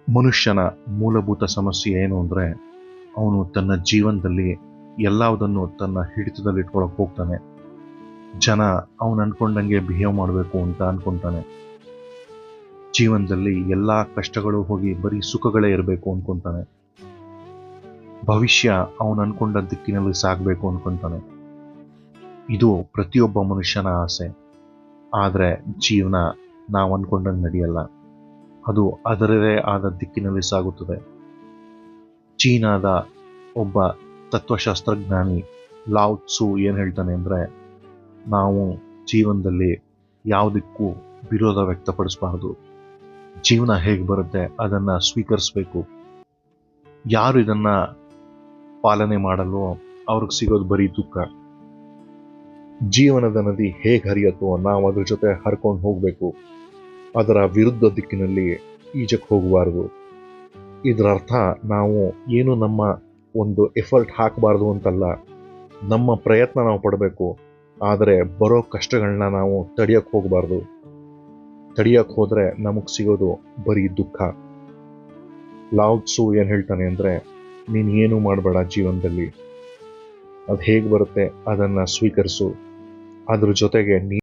ಮನುಷ್ಯನ ಮೂಲಭೂತ ಸಮಸ್ಯೆ ಏನು ಅಂದರೆ, ಅವನು ತನ್ನ ಜೀವನದಲ್ಲಿ ಎಲ್ಲವುದನ್ನು ತನ್ನ ಹಿಡಿತದಲ್ಲಿಟ್ಕೊಳಕ್ಕೆ ಹೋಗ್ತಾನೆ. ಜನ ಅವನು ಅನ್ಕೊಂಡಂಗೆ ಬಿಹೇವ್ ಮಾಡಬೇಕು ಅಂತ ಅನ್ಕೊತಾನೆ. ಜೀವನದಲ್ಲಿ ಎಲ್ಲ ಕಷ್ಟಗಳು ಹೋಗಿ ಬರೀ ಸುಖಗಳೇ ಇರಬೇಕು ಅನ್ಕೊತಾನೆ. ಭವಿಷ್ಯ ಅವನು ಅನ್ಕೊಂಡ ದಿಕ್ಕಿನಲ್ಲಿ ಸಾಗಬೇಕು ಅನ್ಕೊತಾನೆ. ಇದು ಪ್ರತಿಯೊಬ್ಬ ಮನುಷ್ಯನ ಆಸೆ. ಆದರೆ ಜೀವನ ನಾವು ಅನ್ಕೊಂಡಂಗೆ ನಡೆಯಲ್ಲ. ಅದು ಅದರದೇ ಆದ ದಿಕ್ಕಿನಲ್ಲಿ ಸಾಗುತ್ತದೆ. ಚೀನಾದ ಒಬ್ಬ ತತ್ವಶಾಸ್ತ್ರಜ್ಞಾನಿ ಲಾವ್ ತ್ಸು ಏನು ಹೇಳ್ತಾನೆ ಅಂದರೆ, ನಾವು ಜೀವನದಲ್ಲಿ ಯಾವುದಕ್ಕೂ ವಿರೋಧ ವ್ಯಕ್ತಪಡಿಸಬಾರ್ದು. ಜೀವನ ಹೇಗೆ ಬರುತ್ತೆ ಅದನ್ನು ಸ್ವೀಕರಿಸಬೇಕು. ಯಾರು ಇದನ್ನು ಪಾಲನೆ ಮಾಡಲ್ವೋ ಅವ್ರಿಗೆ ಸಿಗೋದು ಬರೀ ದುಃಖ. ಜೀವನದ ನದಿ ಹೇಗೆ ಹರಿಯುತ್ತೋ ನಾವು ಅದ್ರ ಜೊತೆ ಹರ್ಕೊಂಡು ಹೋಗಬೇಕು. ಅದರ ವಿರುದ್ಧ ದಿಕ್ಕಿನಲ್ಲಿ ಈಜಕ್ಕೆ ಹೋಗಬಾರ್ದು. ಇದರ ಅರ್ಥ ನಾವು ಏನು ನಮ್ಮ ಒಂದು ಎಫರ್ಟ್ ಹಾಕಬಾರ್ದು ಅಂತಲ್ಲ. ನಮ್ಮ ಪ್ರಯತ್ನ ನಾವು ಪಡಬೇಕು. ಆದರೆ ಬರೋ ಕಷ್ಟಗಳನ್ನ ನಾವು ತಡೆಯೋಕ್ಕೆ ಹೋಗಬಾರ್ದು. ತಡೆಯೋಕ್ಕೆ ಹೋದರೆ ನಮಗೆ ಸಿಗೋದು ಬರೀ ದುಃಖ. ಲಾವ್ ತ್ಸು ಏನು ಹೇಳ್ತಾನೆ ಅಂದರೆ, ನೀನು ಏನೂ ಮಾಡಬೇಡ ಜೀವನದಲ್ಲಿ. ಅದು ಹೇಗೆ ಬರುತ್ತೆ ಅದನ್ನು ಸ್ವೀಕರಿಸು. ಅದ್ರ ಜೊತೆಗೆ